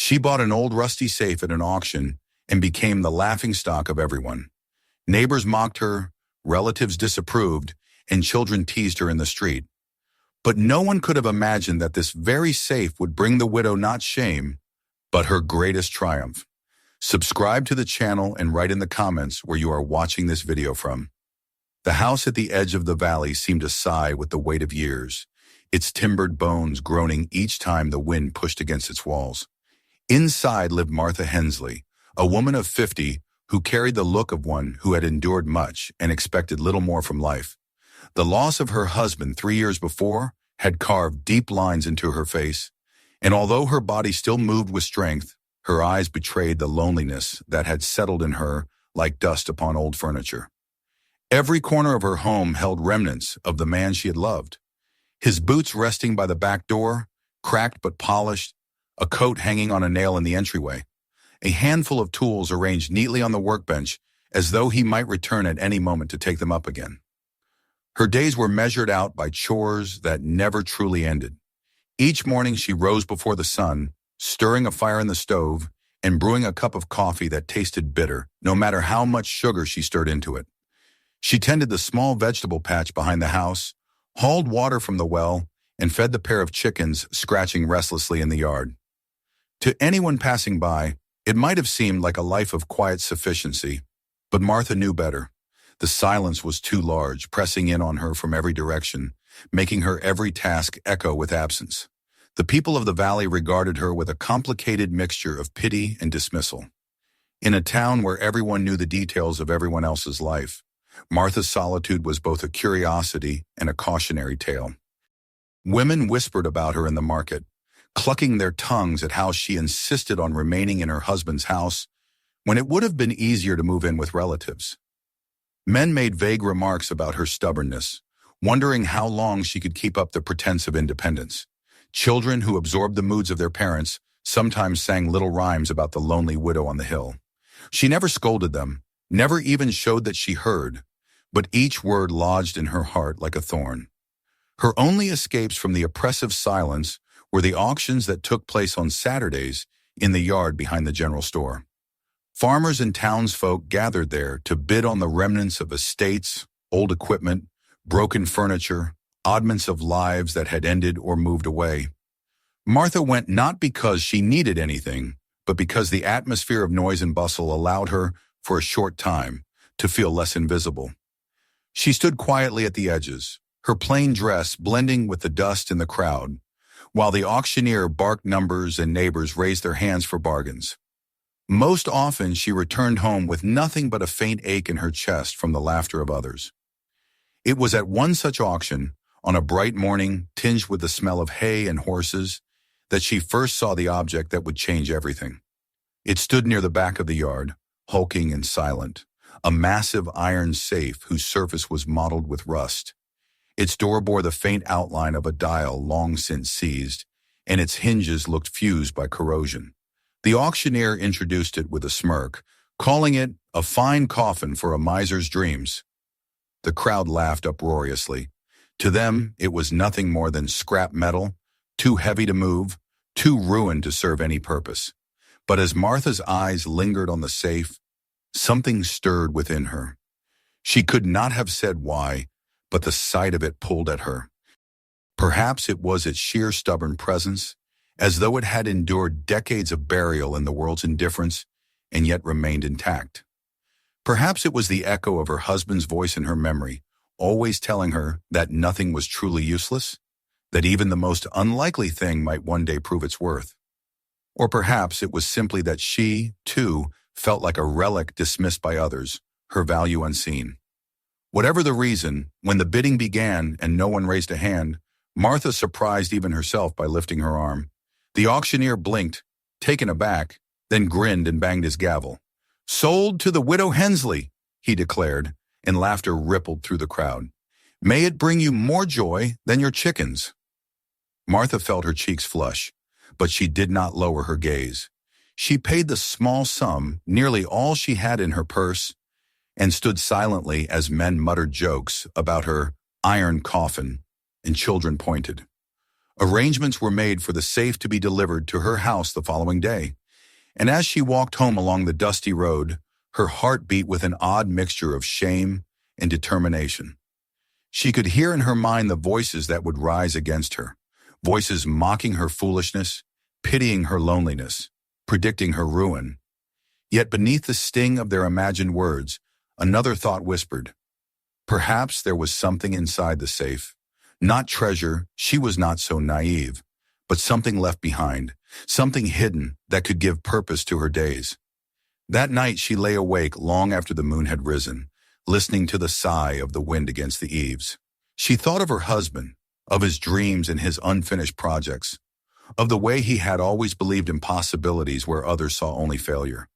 She bought an old rusty safe at an auction and became the laughingstock of everyone. Neighbors mocked her, relatives disapproved, and children teased her in the street. But no one could have imagined that this very safe would bring the widow not shame, but her greatest triumph. Subscribe to the channel and write in the comments where you are watching this video from. The house at the edge of the valley seemed to sigh with the weight of years, its timbered bones groaning each time the wind pushed against its walls. Inside lived Martha Hensley, a woman of 50 who carried the look of one who had endured much and expected little more from life. The loss of her husband 3 years before had carved deep lines into her face, and although her body still moved with strength, her eyes betrayed the loneliness that had settled in her like dust upon old furniture. Every corner of her home held remnants of the man she had loved. His boots resting by the back door, cracked but polished, a coat hanging on a nail in the entryway, a handful of tools arranged neatly on the workbench as though he might return at any moment to take them up again. Her days were measured out by chores that never truly ended. Each morning she rose before the sun, stirring a fire in the stove and brewing a cup of coffee that tasted bitter, no matter how much sugar she stirred into it. She tended the small vegetable patch behind the house, hauled water from the well, and fed the pair of chickens scratching restlessly in the yard. To anyone passing by, it might have seemed like a life of quiet sufficiency, but Martha knew better. The silence was too large, pressing in on her from every direction, making her every task echo with absence. The people of the valley regarded her with a complicated mixture of pity and dismissal. In a town where everyone knew the details of everyone else's life, Martha's solitude was both a curiosity and a cautionary tale. Women whispered about her in the market, clucking their tongues at how she insisted on remaining in her husband's house when it would have been easier to move in with relatives. Men made vague remarks about her stubbornness, wondering how long she could keep up the pretense of independence. Children who absorbed the moods of their parents sometimes sang little rhymes about the lonely widow on the hill. She never scolded them, never even showed that she heard, but each word lodged in her heart like a thorn. Her only escapes from the oppressive silence were the auctions that took place on Saturdays in the yard behind the general store. Farmers and townsfolk gathered there to bid on the remnants of estates, old equipment, broken furniture, oddments of lives that had ended or moved away. Martha went not because she needed anything, but because the atmosphere of noise and bustle allowed her, for a short time, to feel less invisible. She stood quietly at the edges, her plain dress blending with the dust in the crowd, while the auctioneer barked numbers and neighbors raised their hands for bargains. Most often she returned home with nothing but a faint ache in her chest from the laughter of others. It was at one such auction, on a bright morning tinged with the smell of hay and horses, that she first saw the object that would change everything. It stood near the back of the yard, hulking and silent, a massive iron safe whose surface was mottled with rust. Its door bore the faint outline of a dial long since seized, and its hinges looked fused by corrosion. The auctioneer introduced it with a smirk, calling it a fine coffin for a miser's dreams. The crowd laughed uproariously. To them, it was nothing more than scrap metal, too heavy to move, too ruined to serve any purpose. But as Martha's eyes lingered on the safe, something stirred within her. She could not have said why, but the sight of it pulled at her. Perhaps it was its sheer stubborn presence, as though it had endured decades of burial in the world's indifference and yet remained intact. Perhaps it was the echo of her husband's voice in her memory, always telling her that nothing was truly useless, that even the most unlikely thing might one day prove its worth. Or perhaps it was simply that she, too, felt like a relic dismissed by others, her value unseen. Whatever the reason, when the bidding began and no one raised a hand, Martha surprised even herself by lifting her arm. The auctioneer blinked, taken aback, then grinned and banged his gavel. "Sold to the widow Hensley," he declared, and laughter rippled through the crowd. "May it bring you more joy than your chickens." Martha felt her cheeks flush, but she did not lower her gaze. She paid the small sum, nearly all she had in her purse, and stood silently as men muttered jokes about her iron coffin and children pointed. Arrangements were made for the safe to be delivered to her house the following day, and as she walked home along the dusty road, her heart beat with an odd mixture of shame and determination. She could hear in her mind the voices that would rise against her, voices mocking her foolishness, pitying her loneliness, predicting her ruin. Yet beneath the sting of their imagined words, another thought whispered. Perhaps there was something inside the safe. Not treasure, she was not so naive, but something left behind, something hidden that could give purpose to her days. That night she lay awake long after the moon had risen, listening to the sigh of the wind against the eaves. She thought of her husband, of his dreams and his unfinished projects, of the way he had always believed in possibilities where others saw only failure.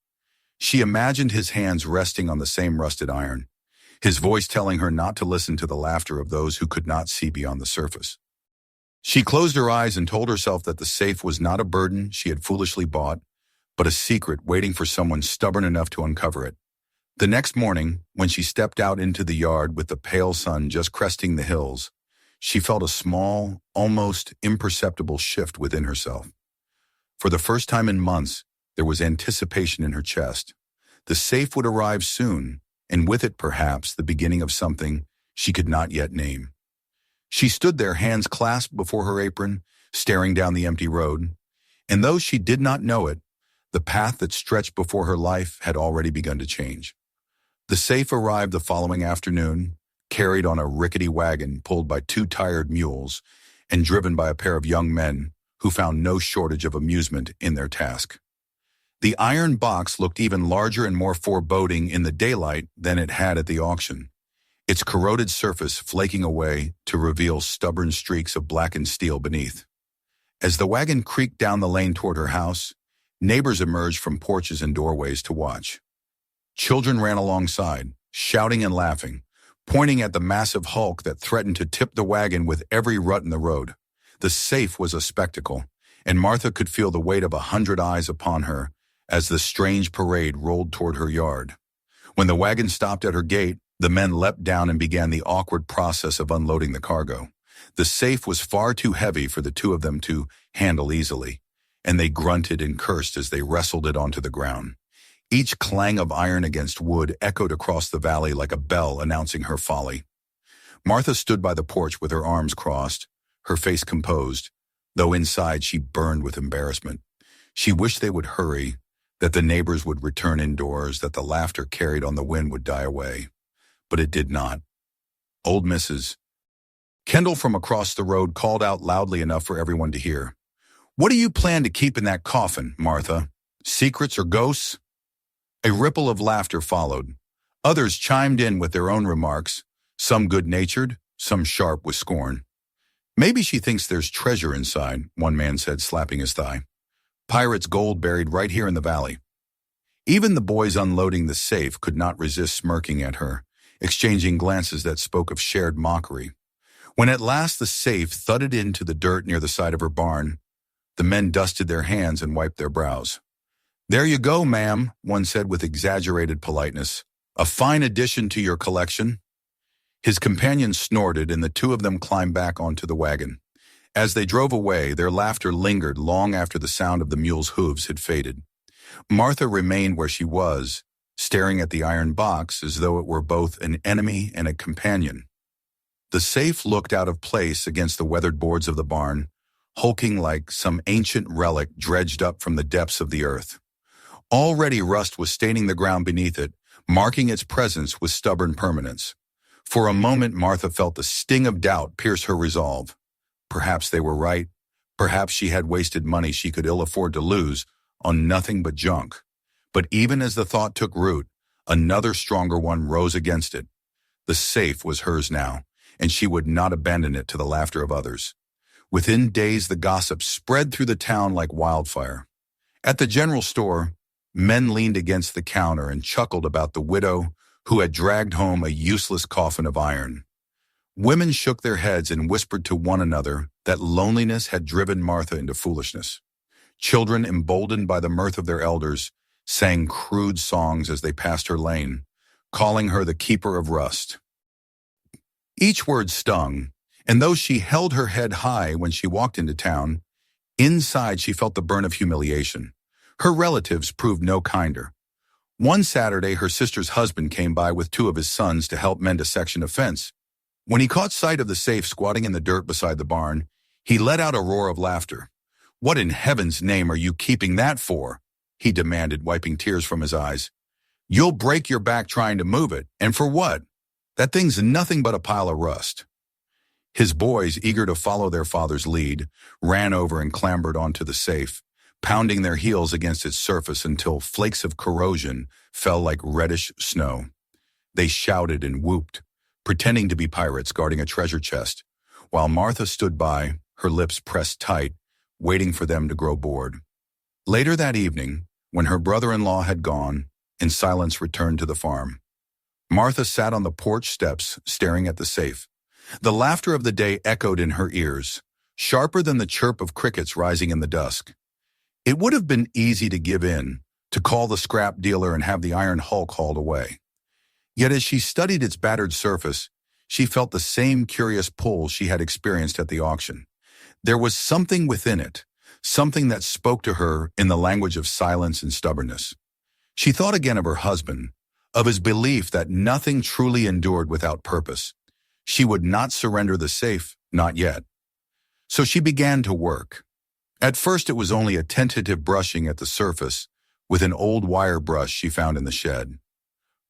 She imagined his hands resting on the same rusted iron, his voice telling her not to listen to the laughter of those who could not see beyond the surface. She closed her eyes and told herself that the safe was not a burden she had foolishly bought, but a secret waiting for someone stubborn enough to uncover it. The next morning, when she stepped out into the yard with the pale sun just cresting the hills, she felt a small, almost imperceptible shift within herself. For the first time in months, there was anticipation in her chest. The safe would arrive soon, and with it perhaps the beginning of something she could not yet name. She stood there, hands clasped before her apron, staring down the empty road, and though she did not know it, the path that stretched before her life had already begun to change. The safe arrived the following afternoon, carried on a rickety wagon pulled by two tired mules and driven by a pair of young men who found no shortage of amusement in their task. The iron box looked even larger and more foreboding in the daylight than it had at the auction, its corroded surface flaking away to reveal stubborn streaks of blackened steel beneath. As the wagon creaked down the lane toward her house, neighbors emerged from porches and doorways to watch. Children ran alongside, shouting and laughing, pointing at the massive hulk that threatened to tip the wagon with every rut in the road. The safe was a spectacle, and Martha could feel the weight of 100 eyes upon her as the strange parade rolled toward her yard. When the wagon stopped at her gate, the men leapt down and began the awkward process of unloading the cargo. The safe was far too heavy for the two of them to handle easily, and they grunted and cursed as they wrestled it onto the ground. Each clang of iron against wood echoed across the valley like a bell announcing her folly. Martha stood by the porch with her arms crossed, her face composed, though inside she burned with embarrassment. She wished they would hurry, that the neighbors would return indoors, that the laughter carried on the wind would die away. But it did not. Old Mrs. Kendall from across the road called out loudly enough for everyone to hear. "What do you plan to keep in that coffin, Martha? Secrets or ghosts?" A ripple of laughter followed. Others chimed in with their own remarks, some good-natured, some sharp with scorn. "Maybe she thinks there's treasure inside," one man said, slapping his thigh. "Pirates' gold buried right here in the valley." Even the boys unloading the safe could not resist smirking at her, exchanging glances that spoke of shared mockery. When at last the safe thudded into the dirt near the side of her barn, the men dusted their hands and wiped their brows. "There you go, ma'am," one said with exaggerated politeness. "A fine addition to your collection." His companion snorted, and the two of them climbed back onto the wagon. As they drove away, their laughter lingered long after the sound of the mule's hooves had faded. Martha remained where she was, staring at the iron box as though it were both an enemy and a companion. The safe looked out of place against the weathered boards of the barn, hulking like some ancient relic dredged up from the depths of the earth. Already rust was staining the ground beneath it, marking its presence with stubborn permanence. For a moment Martha felt the sting of doubt pierce her resolve. Perhaps they were right. Perhaps she had wasted money she could ill afford to lose on nothing but junk. But even as the thought took root, another stronger one rose against it. The safe was hers now, and she would not abandon it to the laughter of others. Within days the gossip spread through the town like wildfire. At the general store, men leaned against the counter and chuckled about the widow who had dragged home a useless coffin of iron. Women shook their heads and whispered to one another that loneliness had driven Martha into foolishness. Children, emboldened by the mirth of their elders, sang crude songs as they passed her lane, calling her the keeper of rust. Each word stung, And though she held her head high when she walked into town, inside she felt the burn of humiliation. Her relatives proved no kinder. One Saturday, her sister's husband came by with two of his sons to help mend a section of fence. When he caught sight of the safe squatting in the dirt beside the barn, he let out a roar of laughter. "What in heaven's name are you keeping that for?" he demanded, wiping tears from his eyes. "You'll break your back trying to move it, and for what? That thing's nothing but a pile of rust." His boys, eager to follow their father's lead, ran over and clambered onto the safe, pounding their heels against its surface until flakes of corrosion fell like reddish snow. They shouted and whooped, pretending to be pirates guarding a treasure chest, while Martha stood by, her lips pressed tight, waiting for them to grow bored. Later that evening, when her brother-in-law had gone and silence returned to the farm, Martha sat on the porch steps staring at the safe. The laughter of the day echoed in her ears, sharper than the chirp of crickets rising in the dusk. It would have been easy to give in, to call the scrap dealer and have the iron hulk hauled away. Yet as she studied its battered surface, she felt the same curious pull she had experienced at the auction. There was something within it, something that spoke to her in the language of silence and stubbornness. She thought again of her husband, of his belief that nothing truly endured without purpose. She would not surrender the safe, not yet. So she began to work. At first it was only a tentative brushing at the surface with an old wire brush she found in the shed.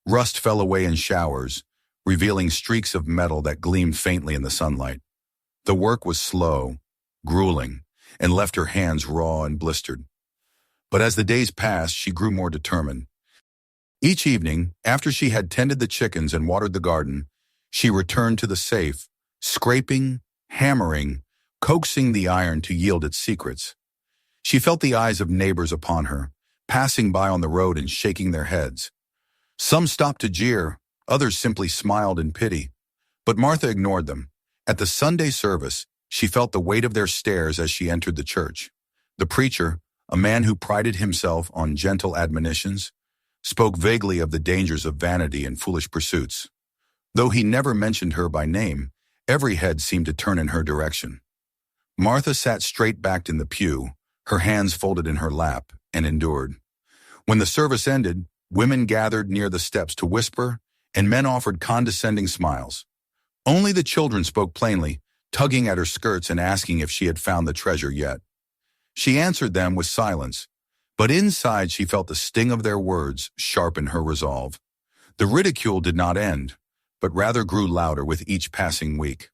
Rust fell away in showers, revealing streaks of metal that gleamed faintly in the sunlight. The work was slow, grueling, and left her hands raw and blistered. But as the days passed, she grew more determined. Each evening, after she had tended the chickens and watered the garden, she returned to the safe, scraping, hammering, coaxing the iron to yield its secrets. She felt the eyes of neighbors upon her, passing by on the road and shaking their heads. Some stopped to jeer, others simply smiled in pity. But Martha ignored them. At the Sunday service, she felt the weight of their stares as she entered the church. The preacher, a man who prided himself on gentle admonitions, spoke vaguely of the dangers of vanity and foolish pursuits. Though he never mentioned her by name, every head seemed to turn in her direction. Martha sat straight-backed in the pew, her hands folded in her lap, and endured. When the service ended, women gathered near the steps to whisper, and men offered condescending smiles. Only the children spoke plainly, tugging at her skirts and asking if she had found the treasure yet. She answered them with silence, but inside she felt the sting of their words sharpen her resolve. The ridicule did not end, but rather grew louder with each passing week.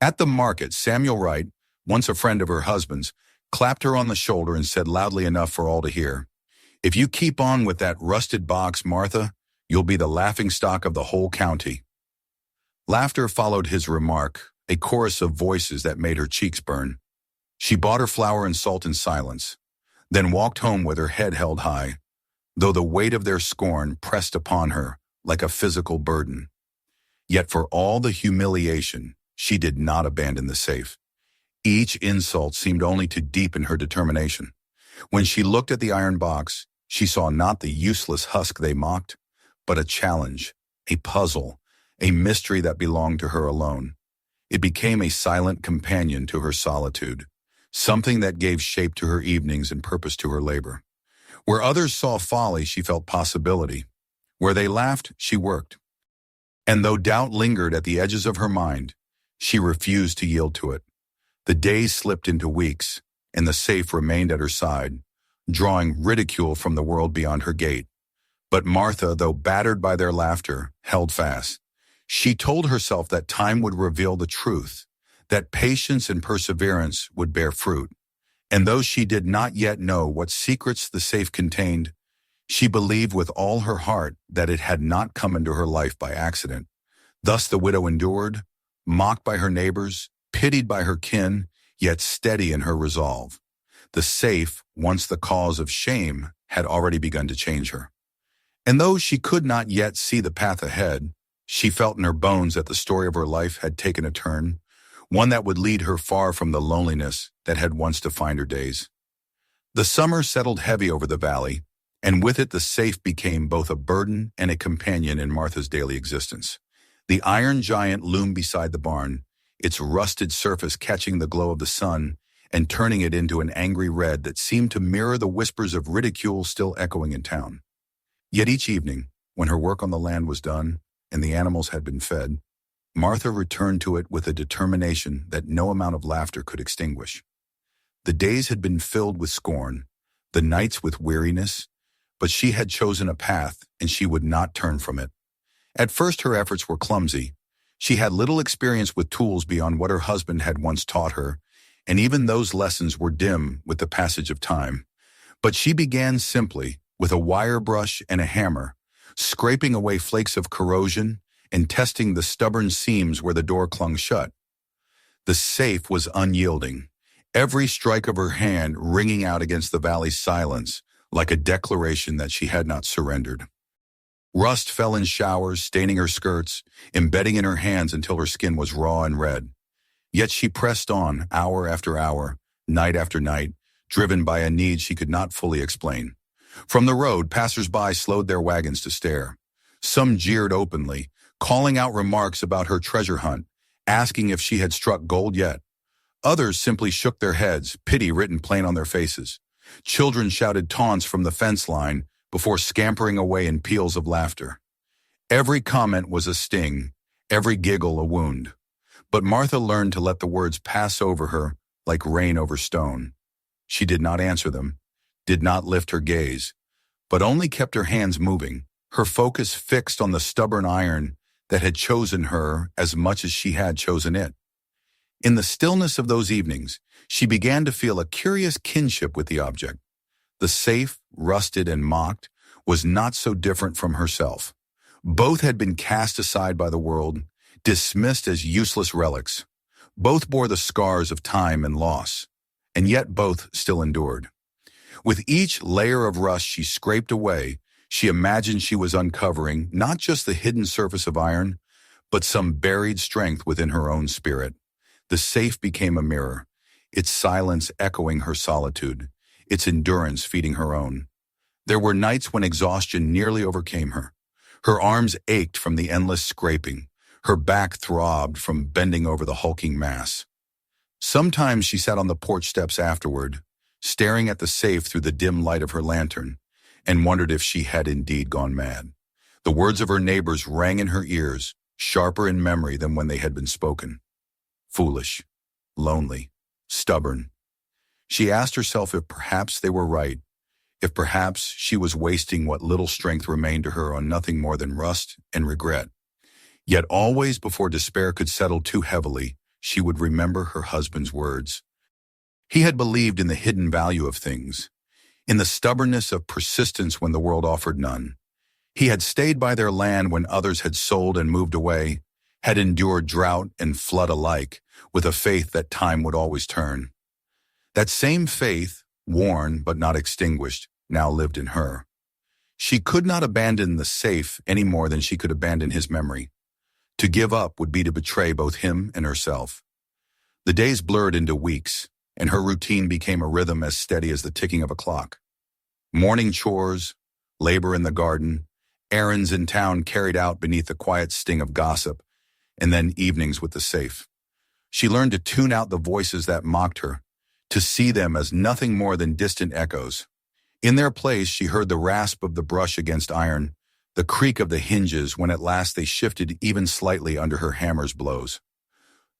At the market, Samuel Wright, once a friend of her husband's, clapped her on the shoulder and said loudly enough for all to hear, "If you keep on with that rusted box, Martha, you'll be the laughingstock of the whole county." Laughter followed his remark, a chorus of voices that made her cheeks burn. She bought her flour and salt in silence, then walked home with her head held high, though the weight of their scorn pressed upon her like a physical burden. Yet for all the humiliation, she did not abandon the safe. Each insult seemed only to deepen her determination. When she looked at the iron box, she saw not the useless husk they mocked, but a challenge, a puzzle, a mystery that belonged to her alone. It became a silent companion to her solitude, something that gave shape to her evenings and purpose to her labor. Where others saw folly, she felt possibility. Where they laughed, she worked. And though doubt lingered at the edges of her mind, she refused to yield to it. The days slipped into weeks, and the safe remained at her side, drawing ridicule from the world beyond her gate. But Martha, though battered by their laughter, held fast. She told herself that time would reveal the truth, that patience and perseverance would bear fruit. And though she did not yet know what secrets the safe contained, she believed with all her heart that it had not come into her life by accident. Thus the widow endured, mocked by her neighbors, pitied by her kin, yet steady in her resolve. The safe, once the cause of shame, had already begun to change her. And though she could not yet see the path ahead, she felt in her bones that the story of her life had taken a turn, one that would lead her far from the loneliness that had once defined her days. The summer settled heavy over the valley, and with it the safe became both a burden and a companion in Martha's daily existence. The iron giant loomed beside the barn, its rusted surface catching the glow of the sun and turning it into an angry red that seemed to mirror the whispers of ridicule still echoing in town. Yet each evening, when her work on the land was done and the animals had been fed, Martha returned to it with a determination that no amount of laughter could extinguish. The days had been filled with scorn, the nights with weariness, but she had chosen a path and she would not turn from it. At first her efforts were clumsy. She had little experience with tools beyond what her husband had once taught her, and even those lessons were dim with the passage of time. But she began simply, with a wire brush and a hammer, scraping away flakes of corrosion and testing the stubborn seams where the door clung shut. The safe was unyielding, every strike of her hand ringing out against the valley's silence like a declaration that she had not surrendered. Rust fell in showers, staining her skirts, embedding in her hands until her skin was raw and red. Yet she pressed on, hour after hour, night after night, driven by a need she could not fully explain. From the road, passers-by slowed their wagons to stare. Some jeered openly, calling out remarks about her treasure hunt, asking if she had struck gold yet. Others simply shook their heads, pity written plain on their faces. Children shouted taunts from the fence line before scampering away in peals of laughter. Every comment was a sting, every giggle a wound. But Martha learned to let the words pass over her like rain over stone. She did not answer them, did not lift her gaze, but only kept her hands moving, her focus fixed on the stubborn iron that had chosen her as much as she had chosen it. In the stillness of those evenings, she began to feel a curious kinship with the object. The safe, rusted and mocked, was not so different from herself. Both had been cast aside by the world, dismissed as useless relics. Both bore the scars of time and loss, and yet both still endured. With each layer of rust she scraped away, she imagined she was uncovering not just the hidden surface of iron, but some buried strength within her own spirit. The safe became a mirror, its silence echoing her solitude, its endurance feeding her own. There were nights when exhaustion nearly overcame her. Her arms ached from the endless scraping. Her back throbbed from bending over the hulking mass. Sometimes she sat on the porch steps afterward, staring at the safe through the dim light of her lantern, and wondered if she had indeed gone mad. The words of her neighbors rang in her ears, sharper in memory than when they had been spoken. Foolish, lonely, stubborn. She asked herself if perhaps they were right, if perhaps she was wasting what little strength remained to her on nothing more than rust and regret. Yet always before despair could settle too heavily, she would remember her husband's words. He had believed in the hidden value of things, in the stubbornness of persistence when the world offered none. He had stayed by their land when others had sold and moved away, had endured drought and flood alike, with a faith that time would always turn. That same faith, worn but not extinguished, now lived in her. She could not abandon the safe any more than she could abandon his memory. To give up would be to betray both him and herself. The days blurred into weeks, and her routine became a rhythm as steady as the ticking of a clock. Morning chores, labor in the garden, errands in town carried out beneath the quiet sting of gossip, and then evenings with the safe. She learned to tune out the voices that mocked her, to see them as nothing more than distant echoes. In their place, she heard the rasp of the brush against iron, the creak of the hinges when at last they shifted even slightly under her hammer's blows.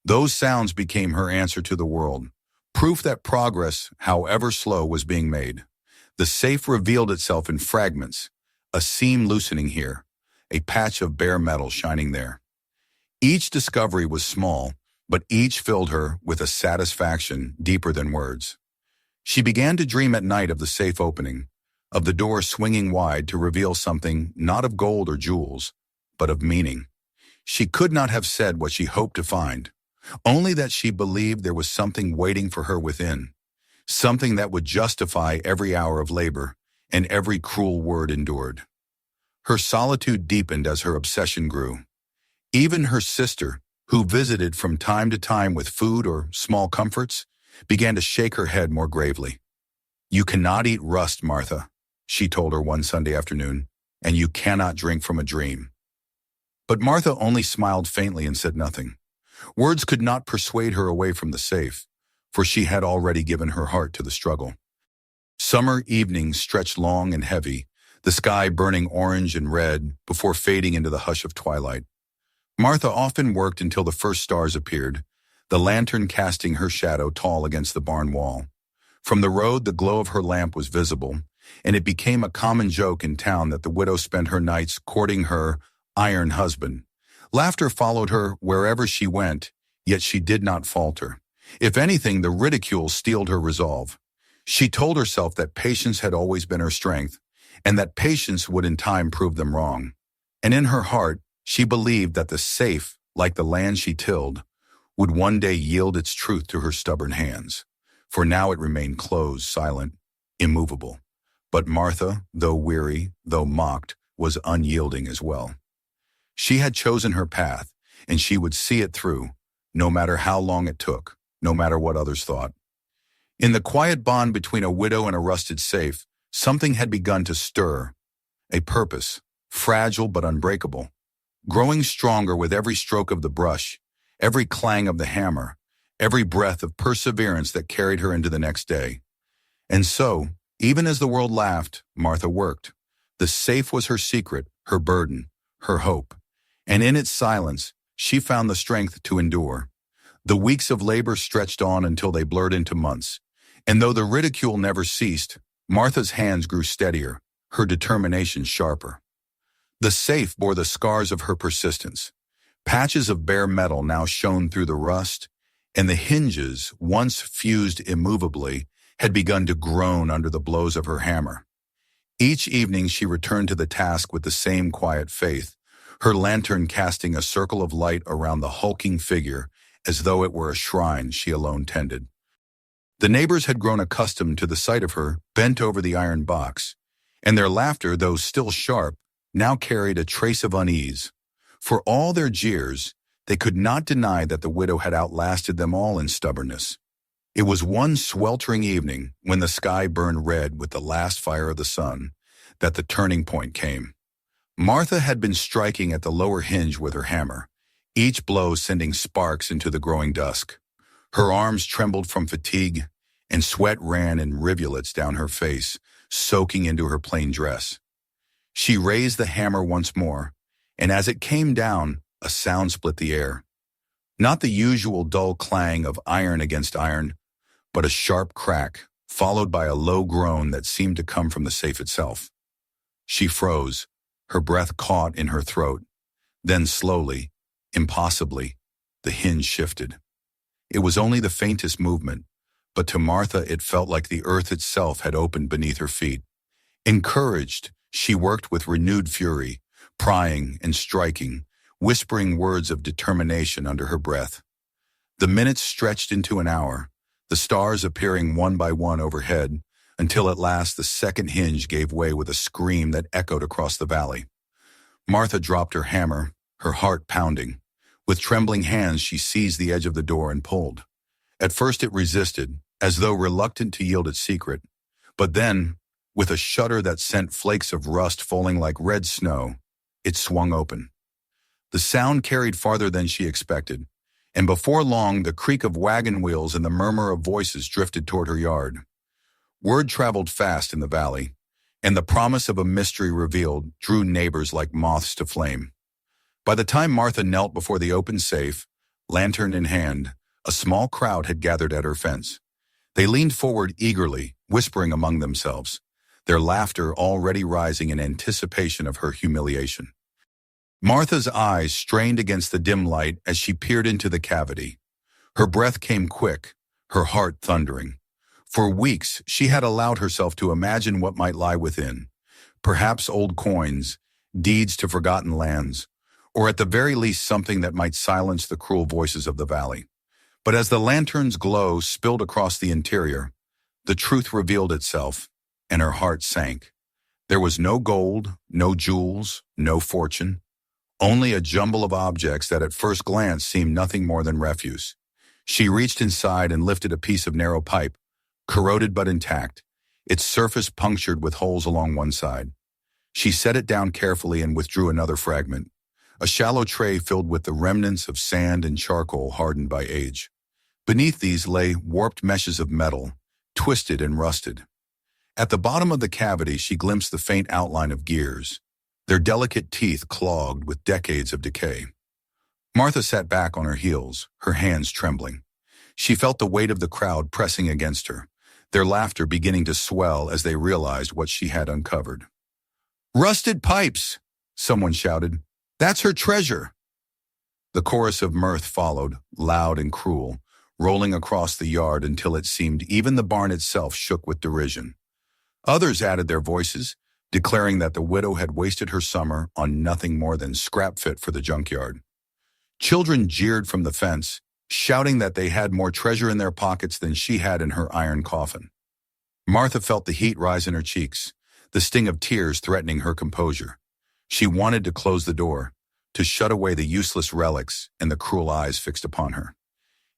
Those sounds became her answer to the world, proof that progress, however slow, was being made. The safe revealed itself in fragments, a seam loosening here, a patch of bare metal shining there. Each discovery was small, but each filled her with a satisfaction deeper than words. She began to dream at night of the safe opening, of the door swinging wide to reveal something not of gold or jewels, but of meaning. She could not have said what she hoped to find, only that she believed there was something waiting for her within, something that would justify every hour of labor and every cruel word endured. Her solitude deepened as her obsession grew. Even her sister, who visited from time to time with food or small comforts, began to shake her head more gravely. "You cannot eat rust, Martha," she told her one Sunday afternoon, "and you cannot drink from a dream." But Martha only smiled faintly and said nothing. Words could not persuade her away from the safe, for she had already given her heart to the struggle. Summer evenings stretched long and heavy, the sky burning orange and red before fading into the hush of twilight. Martha often worked until the first stars appeared, the lantern casting her shadow tall against the barn wall. From the road, the glow of her lamp was visible, and it became a common joke in town that the widow spent her nights courting her iron husband. Laughter followed her wherever she went, yet she did not falter. If anything, the ridicule steeled her resolve. She told herself that patience had always been her strength, and that patience would in time prove them wrong. And in her heart, she believed that the safe, like the land she tilled, would one day yield its truth to her stubborn hands. For now it remained closed, silent, immovable. But Martha, though weary, though mocked, was unyielding as well. She had chosen her path, and she would see it through, no matter how long it took, no matter what others thought. In the quiet bond between a widow and a rusted safe, something had begun to stir, a purpose, fragile but unbreakable, growing stronger with every stroke of the brush, every clang of the hammer, every breath of perseverance that carried her into the next day. And so, even as the world laughed, Martha worked. The safe was her secret, her burden, her hope. And in its silence, she found the strength to endure. The weeks of labor stretched on until they blurred into months. And though the ridicule never ceased, Martha's hands grew steadier, her determination sharper. The safe bore the scars of her persistence. Patches of bare metal now shone through the rust, and the hinges, once fused immovably, had begun to groan under the blows of her hammer. Each evening she returned to the task with the same quiet faith, her lantern casting a circle of light around the hulking figure as though it were a shrine she alone tended. The neighbors had grown accustomed to the sight of her bent over the iron box, and their laughter, though still sharp, now carried a trace of unease. For all their jeers, they could not deny that the widow had outlasted them all in stubbornness. It was one sweltering evening, when the sky burned red with the last fire of the sun, that the turning point came. Martha had been striking at the lower hinge with her hammer, each blow sending sparks into the growing dusk. Her arms trembled from fatigue, and sweat ran in rivulets down her face, soaking into her plain dress. She raised the hammer once more, and as it came down, a sound split the air. Not the usual dull clang of iron against iron, but a sharp crack, followed by a low groan that seemed to come from the safe itself. She froze, her breath caught in her throat. Then slowly, impossibly, the hinge shifted. It was only the faintest movement, but to Martha it felt like the earth itself had opened beneath her feet. Encouraged, she worked with renewed fury, prying and striking, whispering words of determination under her breath. The minutes stretched into an hour, the stars appearing one by one overhead, until at last the second hinge gave way with a scream that echoed across the valley. Martha dropped her hammer, her heart pounding. With trembling hands, she seized the edge of the door and pulled. At first it resisted, as though reluctant to yield its secret. But then, with a shudder that sent flakes of rust falling like red snow, it swung open. The sound carried farther than she expected, and before long the creak of wagon wheels and the murmur of voices drifted toward her yard. Word traveled fast in the valley, and the promise of a mystery revealed drew neighbors like moths to flame. By the time Martha knelt before the open safe, lantern in hand, a small crowd had gathered at her fence. They leaned forward eagerly, whispering among themselves, their laughter already rising in anticipation of her humiliation. Martha's eyes strained against the dim light as she peered into the cavity. Her breath came quick, her heart thundering. For weeks, she had allowed herself to imagine what might lie within. Perhaps old coins, deeds to forgotten lands, or at the very least something that might silence the cruel voices of the valley. But as the lantern's glow spilled across the interior, the truth revealed itself, and her heart sank. There was no gold, no jewels, no fortune, only a jumble of objects that at first glance seemed nothing more than refuse. She reached inside and lifted a piece of narrow pipe, corroded but intact, its surface punctured with holes along one side. She set it down carefully and withdrew another fragment. a shallow tray filled with the remnants of sand and charcoal hardened by age. Beneath these lay warped meshes of metal, twisted and rusted. At the bottom of the cavity she glimpsed the faint outline of gears, their delicate teeth clogged with decades of decay. Martha sat back on her heels, her hands trembling. She felt the weight of the crowd pressing against her, their laughter beginning to swell as they realized what she had uncovered. "Rusted pipes!" someone shouted. "That's her treasure!" The chorus of mirth followed, loud and cruel, rolling across the yard until it seemed even the barn itself shook with derision. Others added their voices, declaring that the widow had wasted her summer on nothing more than scrap fit for the junkyard. Children jeered from the fence, shouting that they had more treasure in their pockets than she had in her iron coffin. Martha felt the heat rise in her cheeks, the sting of tears threatening her composure. She wanted to close the door, to shut away the useless relics and the cruel eyes fixed upon her.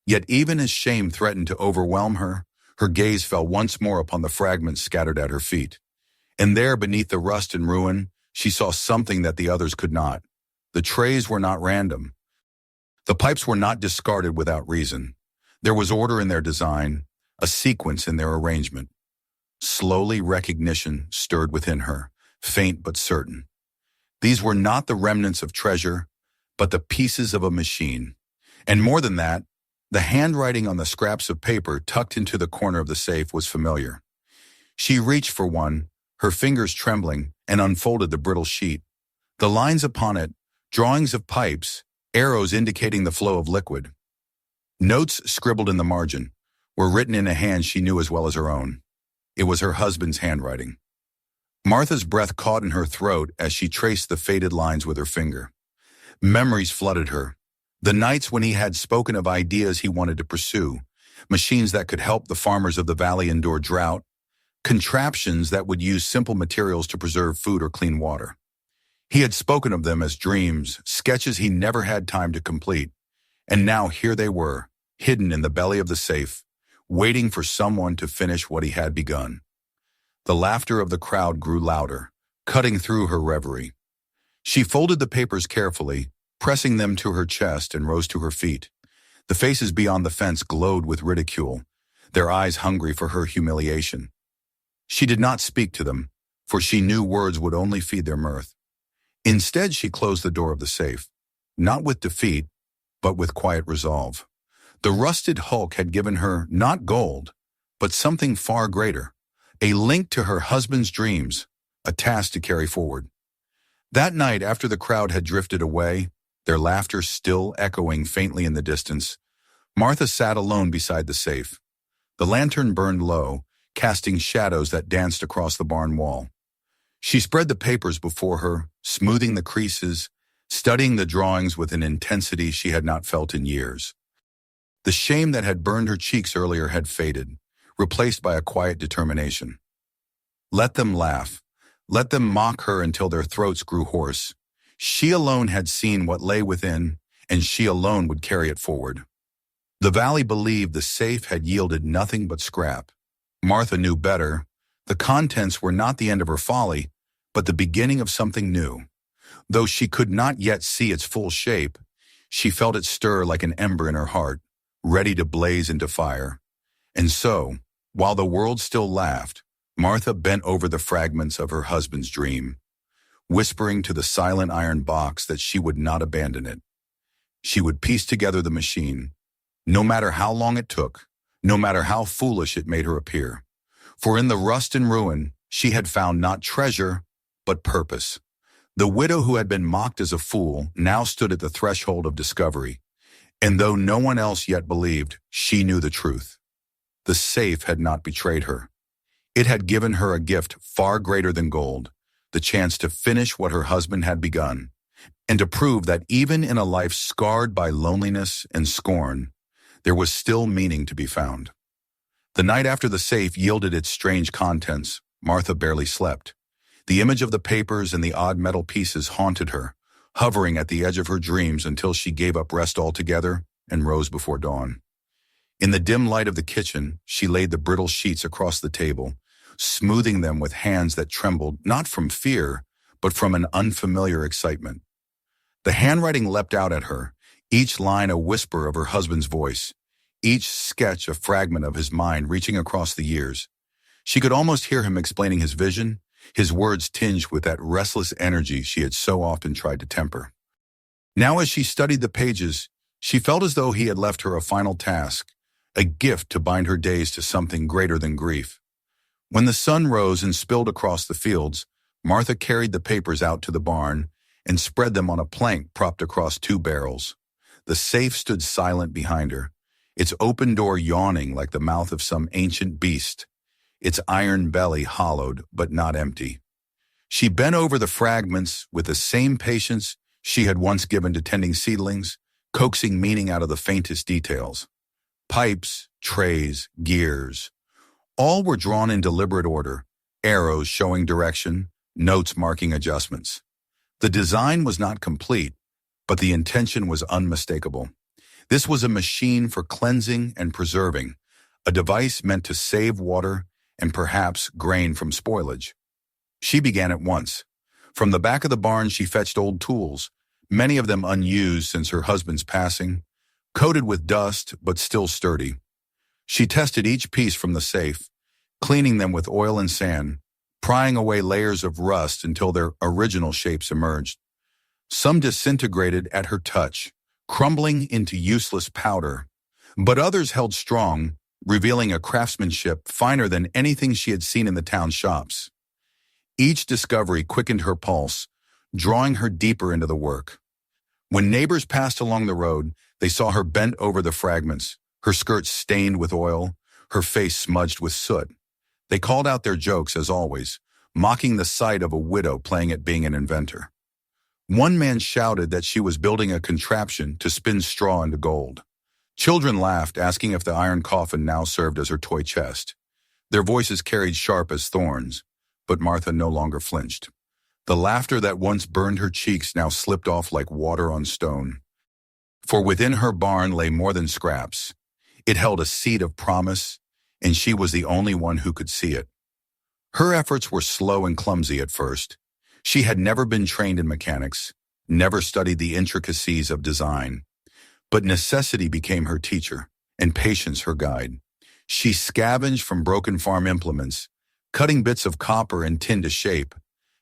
Yet even as shame threatened to overwhelm her, her gaze fell once more upon the fragments scattered at her feet. And there, beneath the rust and ruin, she saw something that the others could not. The trays were not random. The pipes were not discarded without reason. There was order in their design, a sequence in their arrangement. Slowly recognition stirred within her, faint but certain. These were not the remnants of treasure, but the pieces of a machine. And more than that, the handwriting on the scraps of paper tucked into the corner of the safe was familiar. She reached for one, her fingers trembling, and unfolded the brittle sheet. The lines upon it, drawings of pipes, arrows indicating the flow of liquid. Notes scribbled in the margin were written in a hand she knew as well as her own. It was her husband's handwriting. Martha's breath caught in her throat as she traced the faded lines with her finger. Memories flooded her. The nights when he had spoken of ideas he wanted to pursue, machines that could help the farmers of the valley endure drought, contraptions that would use simple materials to preserve food or clean water. He had spoken of them as dreams, sketches he never had time to complete. And now here they were, hidden in the belly of the safe, waiting for someone to finish what he had begun. The laughter of the crowd grew louder, cutting through her reverie. She folded the papers carefully, pressing them to her chest, and rose to her feet. The faces beyond the fence glowed with ridicule, their eyes hungry for her humiliation. She did not speak to them, for she knew words would only feed their mirth. Instead, she closed the door of the safe, not with defeat, but with quiet resolve. The rusted hulk had given her not gold, but something far greater, a link to her husband's dreams, a task to carry forward. That night, after the crowd had drifted away, their laughter still echoing faintly in the distance, Martha sat alone beside the safe. The lantern burned low, casting shadows that danced across the barn wall. She spread the papers before her, smoothing the creases, studying the drawings with an intensity she had not felt in years. The shame that had burned her cheeks earlier had faded, replaced by a quiet determination. Let them laugh. Let them mock her until their throats grew hoarse. She alone had seen what lay within, and she alone would carry it forward. The valley believed the safe had yielded nothing but scrap. Martha knew better. The contents were not the end of her folly, but the beginning of something new. Though she could not yet see its full shape, she felt it stir like an ember in her heart, ready to blaze into fire. And so, while the world still laughed, Martha bent over the fragments of her husband's dream, whispering to the silent iron box that she would not abandon it. She would piece together the machine, no matter how long it took, no matter how foolish it made her appear. For in the rust and ruin, she had found not treasure, but purpose. The widow who had been mocked as a fool now stood at the threshold of discovery, and though no one else yet believed, she knew the truth. The safe had not betrayed her. It had given her a gift far greater than gold, the chance to finish what her husband had begun, and to prove that even in a life scarred by loneliness and scorn, there was still meaning to be found. The night after the safe yielded its strange contents, Martha barely slept. The image of the papers and the odd metal pieces haunted her, hovering at the edge of her dreams until she gave up rest altogether and rose before dawn. In the dim light of the kitchen, she laid the brittle sheets across the table, smoothing them with hands that trembled not from fear, but from an unfamiliar excitement. The handwriting leapt out at her, each line a whisper of her husband's voice, each sketch a fragment of his mind reaching across the years. She could almost hear him explaining his vision, his words tinged with that restless energy she had so often tried to temper. Now as she studied the pages, she felt as though he had left her a final task, a gift to bind her days to something greater than grief. When the sun rose and spilled across the fields, Martha carried the papers out to the barn and spread them on a plank propped across two barrels. The safe stood silent behind her, its open door yawning like the mouth of some ancient beast, its iron belly hollowed but not empty. She bent over the fragments with the same patience she had once given to tending seedlings, coaxing meaning out of the faintest details. Pipes, trays, gears, all were drawn in deliberate order, arrows showing direction, notes marking adjustments. The design was not complete, but the intention was unmistakable. This was a machine for cleansing and preserving, a device meant to save water and perhaps grain from spoilage. She began at once. From the back of the barn she fetched old tools, many of them unused since her husband's passing, coated with dust but still sturdy. She tested each piece from the safe, cleaning them with oil and sand, prying away layers of rust until their original shapes emerged. Some disintegrated at her touch, crumbling into useless powder, but others held strong, revealing a craftsmanship finer than anything she had seen in the town shops. Each discovery quickened her pulse, drawing her deeper into the work. When neighbors passed along the road, they saw her bent over the fragments, her skirts stained with oil, her face smudged with soot. They called out their jokes, as always, mocking the sight of a widow playing at being an inventor. One man shouted that she was building a contraption to spin straw into gold. Children laughed, asking if the iron coffin now served as her toy chest. Their voices carried sharp as thorns, but Martha no longer flinched. The laughter that once burned her cheeks now slipped off like water on stone. For within her barn lay more than scraps. It held a seed of promise, and she was the only one who could see it. Her efforts were slow and clumsy at first. She had never been trained in mechanics, never studied the intricacies of design. But necessity became her teacher, and patience her guide. She scavenged from broken farm implements, cutting bits of copper and tin to shape,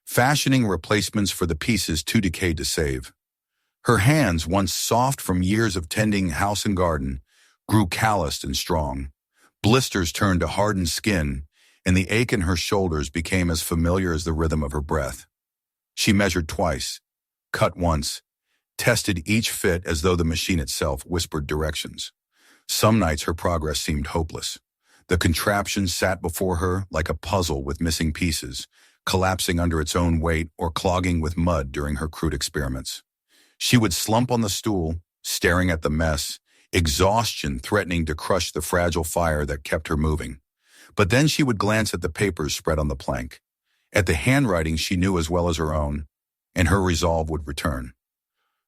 fashioning replacements for the pieces too decayed to save. Her hands, once soft from years of tending house and garden, grew calloused and strong. Blisters turned to hardened skin, and the ache in her shoulders became as familiar as the rhythm of her breath. She measured twice, cut once, tested each fit as though the machine itself whispered directions. Some nights her progress seemed hopeless. The contraption sat before her like a puzzle with missing pieces, collapsing under its own weight or clogging with mud during her crude experiments. She would slump on the stool, staring at the mess, exhaustion threatening to crush the fragile fire that kept her moving. But then she would glance at the papers spread on the plank, at the handwriting she knew as well as her own, and her resolve would return.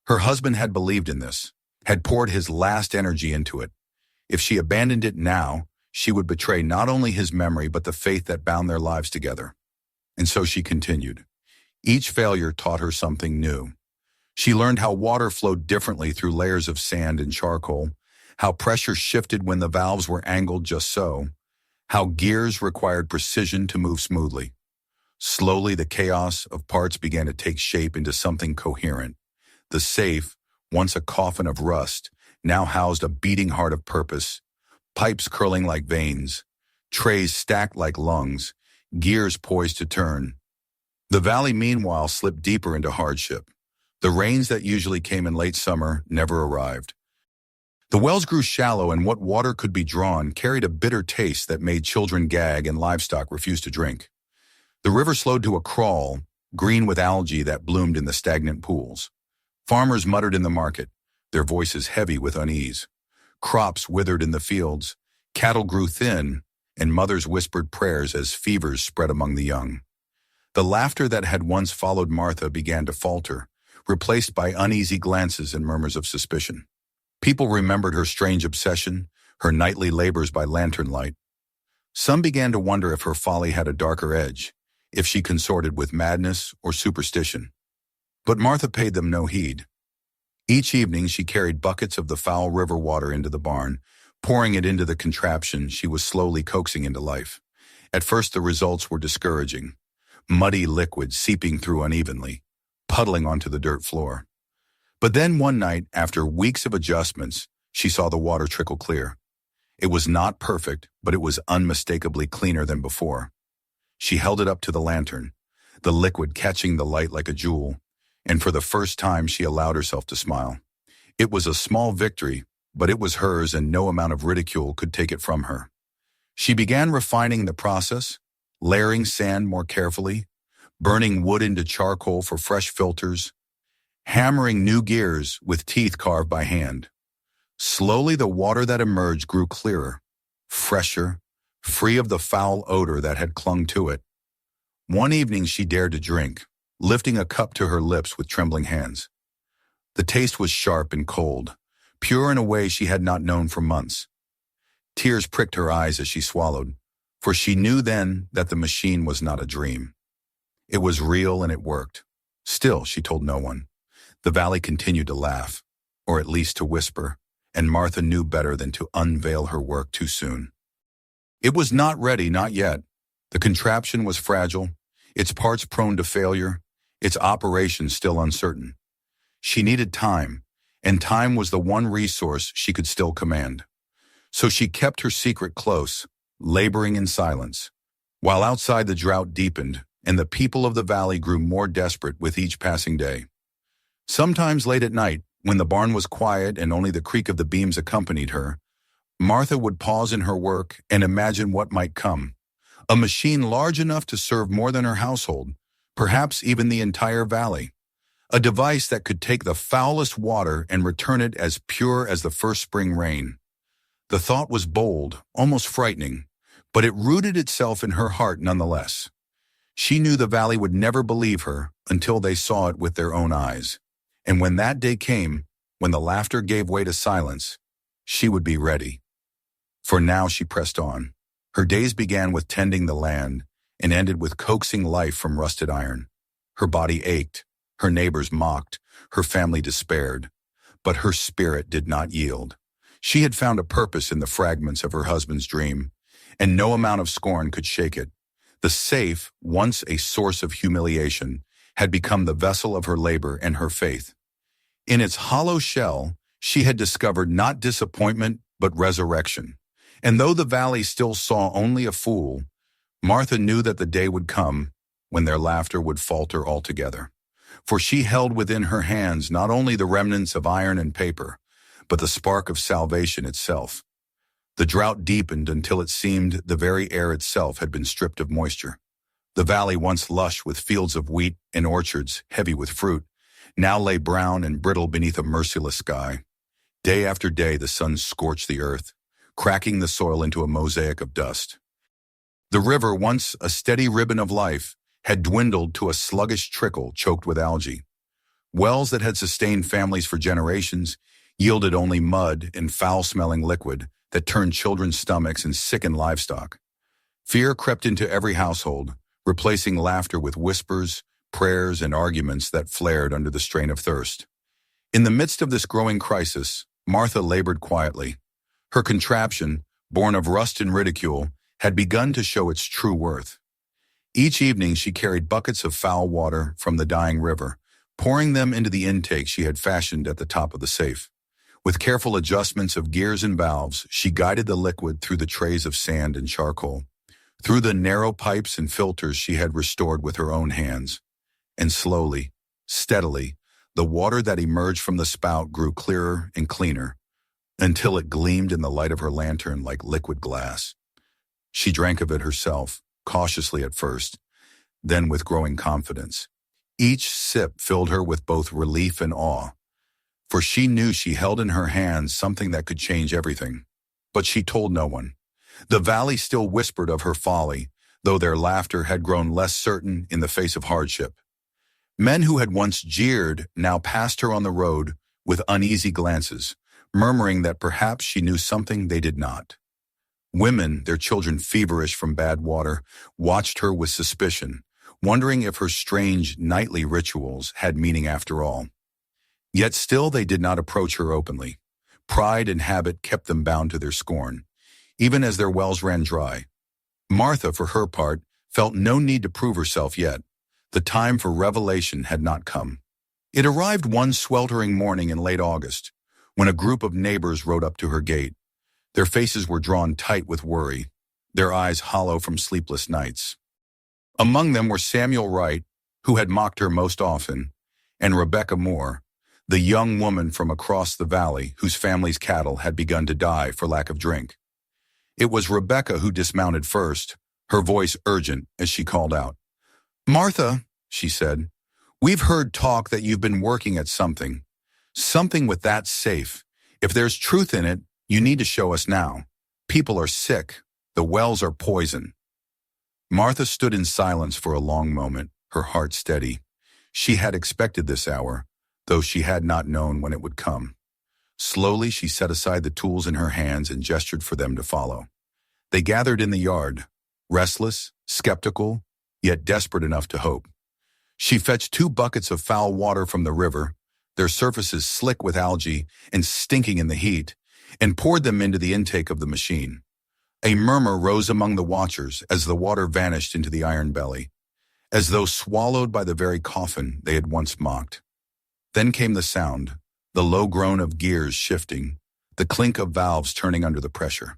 Her husband had believed in this, had poured his last energy into it. If she abandoned it now, she would betray not only his memory but the faith that bound their lives together. And so she continued. Each failure taught her something new. She learned how water flowed differently through layers of sand and charcoal, how pressure shifted when the valves were angled just so, how gears required precision to move smoothly. Slowly, the chaos of parts began to take shape into something coherent. The safe, once a coffin of rust, now housed a beating heart of purpose, pipes curling like veins, trays stacked like lungs, gears poised to turn. The valley, meanwhile, slipped deeper into hardship. The rains that usually came in late summer never arrived. The wells grew shallow, and what water could be drawn carried a bitter taste that made children gag and livestock refuse to drink. The river slowed to a crawl, green with algae that bloomed in the stagnant pools. Farmers muttered in the market, their voices heavy with unease. Crops withered in the fields, cattle grew thin, and mothers whispered prayers as fevers spread among the young. The laughter that had once followed Martha began to falter, replaced by uneasy glances and murmurs of suspicion. People remembered her strange obsession, her nightly labors by lantern light. Some began to wonder if her folly had a darker edge, if she consorted with madness or superstition. But Martha paid them no heed. Each evening she carried buckets of the foul river water into the barn, pouring it into the contraption she was slowly coaxing into life. At first the results were discouraging. Muddy liquid seeping through unevenly, puddling onto the dirt floor. But then one night, after weeks of adjustments, she saw the water trickle clear. It was not perfect, but it was unmistakably cleaner than before. She held it up to the lantern, the liquid catching the light like a jewel, and for the first time she allowed herself to smile. It was a small victory, but it was hers and no amount of ridicule could take it from her. She began refining the process, layering sand more carefully, burning wood into charcoal for fresh filters, hammering new gears with teeth carved by hand. Slowly the water that emerged grew clearer, fresher, free of the foul odor that had clung to it. One evening she dared to drink, lifting a cup to her lips with trembling hands. The taste was sharp and cold, pure in a way she had not known for months. Tears pricked her eyes as she swallowed, for she knew then that the machine was not a dream. It was real and it worked. Still, she told no one. The valley continued to laugh, or at least to whisper, and Martha knew better than to unveil her work too soon. It was not ready, not yet. The contraption was fragile, its parts prone to failure, its operation still uncertain. She needed time, and time was the one resource she could still command. So she kept her secret close, laboring in silence, while outside the drought deepened and the people of the valley grew more desperate with each passing day. Sometimes late at night, when the barn was quiet and only the creak of the beams accompanied her, Martha would pause in her work and imagine what might come. A machine large enough to serve more than her household, perhaps even the entire valley. A device that could take the foulest water and return it as pure as the first spring rain. The thought was bold, almost frightening, but it rooted itself in her heart nonetheless. She knew the valley would never believe her until they saw it with their own eyes. And when that day came, when the laughter gave way to silence, she would be ready. For now she pressed on. Her days began with tending the land and ended with coaxing life from rusted iron. Her body ached, her neighbors mocked, her family despaired, but her spirit did not yield. She had found a purpose in the fragments of her husband's dream, and no amount of scorn could shake it. The safe, once a source of humiliation, had become the vessel of her labor and her faith. In its hollow shell, she had discovered not disappointment, but resurrection. And though the valley still saw only a fool, Martha knew that the day would come when their laughter would falter altogether. For she held within her hands not only the remnants of iron and paper, but the spark of salvation itself. The drought deepened until it seemed the very air itself had been stripped of moisture. The valley, once lush with fields of wheat and orchards heavy with fruit, now lay brown and brittle beneath a merciless sky. Day after day the sun scorched the earth, cracking the soil into a mosaic of dust. The river, once a steady ribbon of life, had dwindled to a sluggish trickle choked with algae. Wells that had sustained families for generations yielded only mud and foul-smelling liquid that turned children's stomachs and sickened livestock. Fear crept into every household, replacing laughter with whispers, prayers, and arguments that flared under the strain of thirst. In the midst of this growing crisis, Martha labored quietly. Her contraption, born of rust and ridicule, had begun to show its true worth. Each evening she carried buckets of foul water from the dying river, pouring them into the intake she had fashioned at the top of the safe. With careful adjustments of gears and valves, she guided the liquid through the trays of sand and charcoal, through the narrow pipes and filters she had restored with her own hands. And slowly, steadily, the water that emerged from the spout grew clearer and cleaner, until it gleamed in the light of her lantern like liquid glass. She drank of it herself, cautiously at first, then with growing confidence. Each sip filled her with both relief and awe, for she knew she held in her hands something that could change everything. But she told no one. The valley still whispered of her folly, though their laughter had grown less certain in the face of hardship. Men who had once jeered now passed her on the road with uneasy glances, murmuring that perhaps she knew something they did not. Women, their children feverish from bad water, watched her with suspicion, wondering if her strange nightly rituals had meaning after all. Yet still they did not approach her openly. Pride and habit kept them bound to their scorn, even as their wells ran dry. Martha, for her part, felt no need to prove herself yet. The time for revelation had not come. It arrived one sweltering morning in late August, when a group of neighbors rode up to her gate. Their faces were drawn tight with worry, their eyes hollow from sleepless nights. Among them were Samuel Wright, who had mocked her most often, and Rebecca Moore, the young woman from across the valley whose family's cattle had begun to die for lack of drink. It was Rebecca who dismounted first, her voice urgent as she called out. "Martha," she said, "we've heard talk that you've been working at something with that safe. If there's truth in it, you need to show us now. People are sick. The wells are poison." Martha stood in silence for a long moment, her heart steady. She had expected this hour, though she had not known when it would come. Slowly, she set aside the tools in her hands and gestured for them to follow. They gathered in the yard, restless, skeptical, yet desperate enough to hope. She fetched 2 buckets of foul water from the river, their surfaces slick with algae and stinking in the heat, and poured them into the intake of the machine. A murmur rose among the watchers as the water vanished into the iron belly, as though swallowed by the very coffin they had once mocked. Then came the sound, the low groan of gears shifting, the clink of valves turning under the pressure.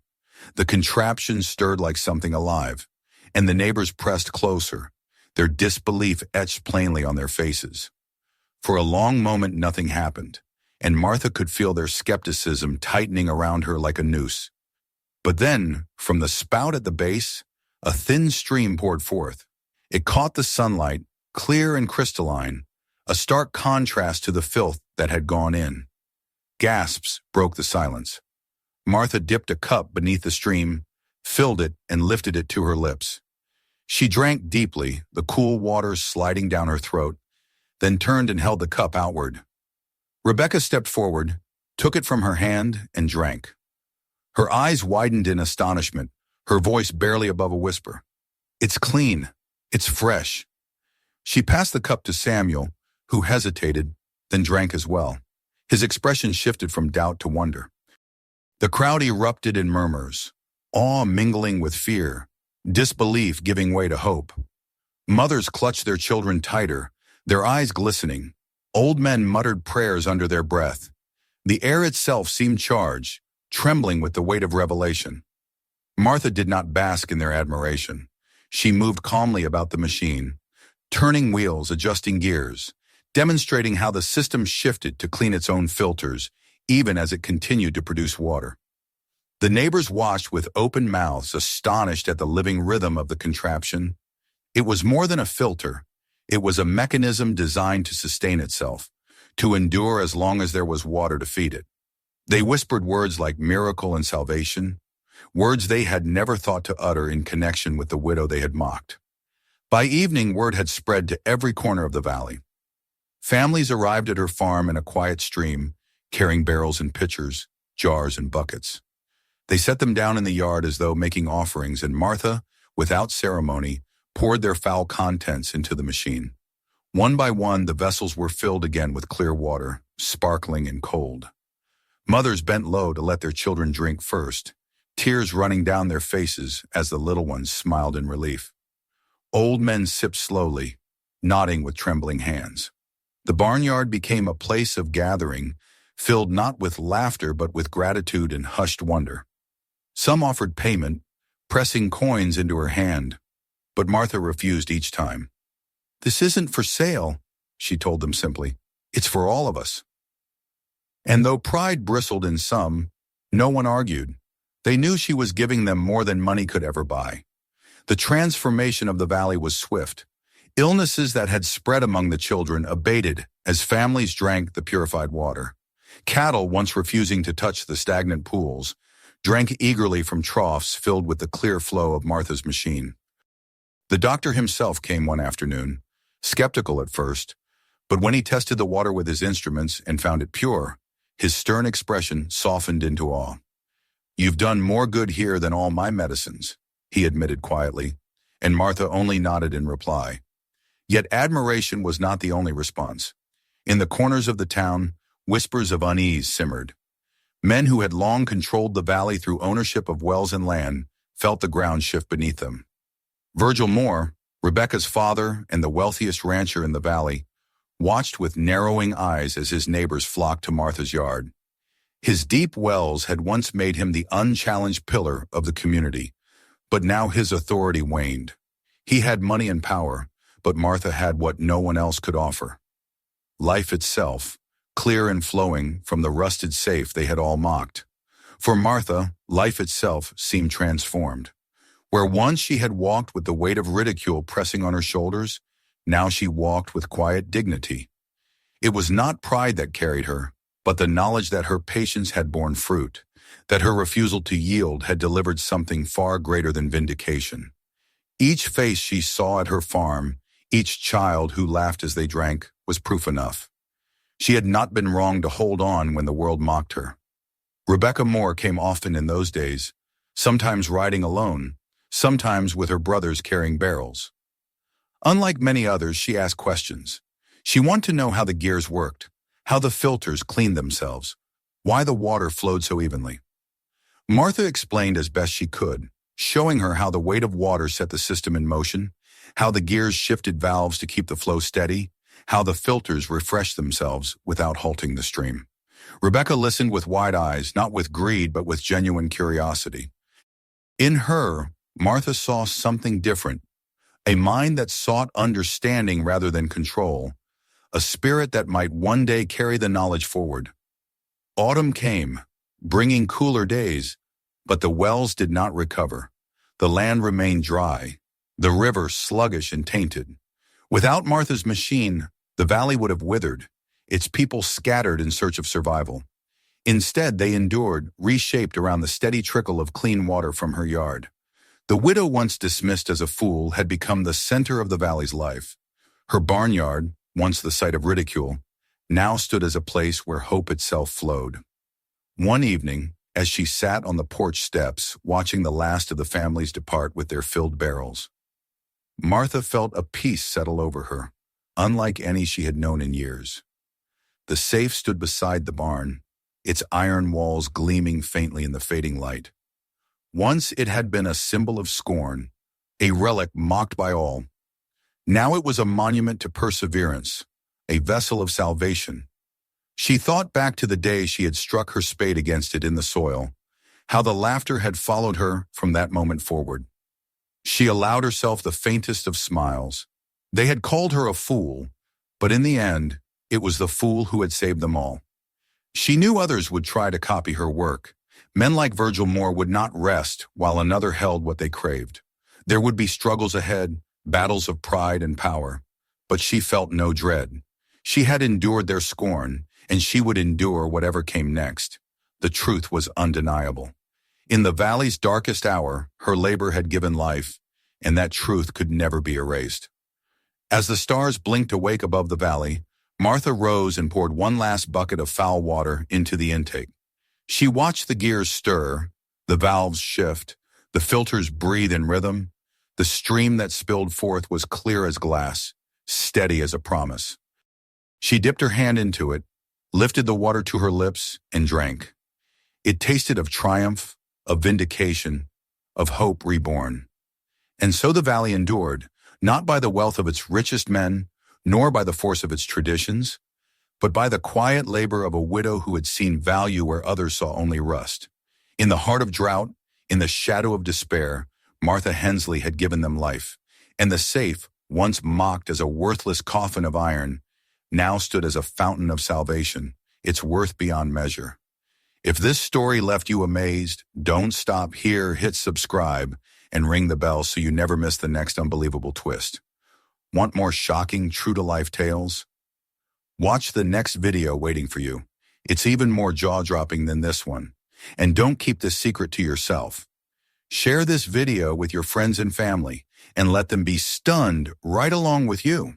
The contraption stirred like something alive, and the neighbors pressed closer, their disbelief etched plainly on their faces. For a long moment nothing happened, and Martha could feel their skepticism tightening around her like a noose. But then, from the spout at the base, a thin stream poured forth. It caught the sunlight, clear and crystalline, a stark contrast to the filth that had gone in. Gasps broke the silence. Martha dipped a cup beneath the stream, filled it, and lifted it to her lips. She drank deeply, the cool water sliding down her throat, then turned and held the cup outward. Rebecca stepped forward, took it from her hand, and drank. Her eyes widened in astonishment, her voice barely above a whisper. "It's clean. It's fresh." She passed the cup to Samuel, who hesitated, then drank as well. His expression shifted from doubt to wonder. The crowd erupted in murmurs, awe mingling with fear, disbelief giving way to hope. Mothers clutched their children tighter, their eyes glistening. Old men muttered prayers under their breath. The air itself seemed charged, trembling with the weight of revelation. Martha did not bask in their admiration. She moved calmly about the machine, turning wheels, adjusting gears, demonstrating how the system shifted to clean its own filters, even as it continued to produce water. The neighbors watched with open mouths, astonished at the living rhythm of the contraption. It was more than a filter. It was a mechanism designed to sustain itself, to endure as long as there was water to feed it. They whispered words like miracle and salvation, words they had never thought to utter in connection with the widow they had mocked. By evening, word had spread to every corner of the valley. Families arrived at her farm in a quiet stream, carrying barrels and pitchers, jars and buckets. They set them down in the yard as though making offerings, and Martha, without ceremony, poured their foul contents into the machine. One by one, the vessels were filled again with clear water, sparkling and cold. Mothers bent low to let their children drink first, tears running down their faces as the little ones smiled in relief. Old men sipped slowly, nodding with trembling hands. The barnyard became a place of gathering, filled not with laughter but with gratitude and hushed wonder. Some offered payment, pressing coins into her hand, but Martha refused each time. "This isn't for sale," she told them simply. "It's for all of us." And though pride bristled in some, no one argued. They knew she was giving them more than money could ever buy. The transformation of the valley was swift. Illnesses that had spread among the children abated as families drank the purified water. Cattle, once refusing to touch the stagnant pools, drank eagerly from troughs filled with the clear flow of Martha's machine. The doctor himself came one afternoon, skeptical at first, but when he tested the water with his instruments and found it pure, his stern expression softened into awe. "You've done more good here than all my medicines," he admitted quietly, and Martha only nodded in reply. Yet admiration was not the only response. In the corners of the town, whispers of unease simmered. Men who had long controlled the valley through ownership of wells and land felt the ground shift beneath them. Virgil Moore, Rebecca's father and the wealthiest rancher in the valley, watched with narrowing eyes as his neighbors flocked to Martha's yard. His deep wells had once made him the unchallenged pillar of the community, but now his authority waned. He had money and power, but Martha had what no one else could offer. Life itself, clear and flowing from the rusted safe they had all mocked. For Martha, life itself seemed transformed. Where once she had walked with the weight of ridicule pressing on her shoulders, now she walked with quiet dignity. It was not pride that carried her, but the knowledge that her patience had borne fruit, that her refusal to yield had delivered something far greater than vindication. Each face she saw at her farm, each child who laughed as they drank, was proof enough. She had not been wrong to hold on when the world mocked her. Rebecca Moore came often in those days, sometimes riding alone, sometimes with her brothers carrying barrels. Unlike many others, she asked questions. She wanted to know how the gears worked, how the filters cleaned themselves, why the water flowed so evenly. Martha explained as best she could, showing her how the weight of water set the system in motion, how the gears shifted valves to keep the flow steady, how the filters refreshed themselves without halting the stream. Rebecca listened with wide eyes, not with greed, but with genuine curiosity. In her, Martha saw something different, a mind that sought understanding rather than control, a spirit that might one day carry the knowledge forward. Autumn came, bringing cooler days, but the wells did not recover. The land remained dry, the river sluggish and tainted. Without Martha's machine, the valley would have withered, its people scattered in search of survival. Instead, they endured, reshaped around the steady trickle of clean water from her yard. The widow, once dismissed as a fool, had become the center of the valley's life. Her barnyard, once the site of ridicule, now stood as a place where hope itself flowed. One evening, as she sat on the porch steps, watching the last of the families depart with their filled barrels, Martha felt a peace settle over her, unlike any she had known in years. The safe stood beside the barn, its iron walls gleaming faintly in the fading light. Once it had been a symbol of scorn, a relic mocked by all. Now it was a monument to perseverance, a vessel of salvation. She thought back to the day she had struck her spade against it in the soil, how the laughter had followed her from that moment forward. She allowed herself the faintest of smiles. They had called her a fool, but in the end, it was the fool who had saved them all. She knew others would try to copy her work. Men like Virgil Moore would not rest while another held what they craved. There would be struggles ahead, battles of pride and power, but she felt no dread. She had endured their scorn, and she would endure whatever came next. The truth was undeniable. In the valley's darkest hour, her labor had given life, and that truth could never be erased. As the stars blinked awake above the valley, Martha rose and poured one last bucket of foul water into the intake. She watched the gears stir, the valves shift, the filters breathe in rhythm. The stream that spilled forth was clear as glass, steady as a promise. She dipped her hand into it, lifted the water to her lips, and drank. It tasted of triumph, of vindication, of hope reborn. And so the valley endured, not by the wealth of its richest men, nor by the force of its traditions, but by the quiet labor of a widow who had seen value where others saw only rust. In the heart of drought, in the shadow of despair, Martha Hensley had given them life, and the safe, once mocked as a worthless coffin of iron, now stood as a fountain of salvation, its worth beyond measure. If this story left you amazed, don't stop here, hit subscribe, and ring the bell so you never miss the next unbelievable twist. Want more shocking, true-to-life tales? Watch the next video waiting for you. It's even more jaw-dropping than this one. And don't keep this secret to yourself. Share this video with your friends and family, and let them be stunned right along with you.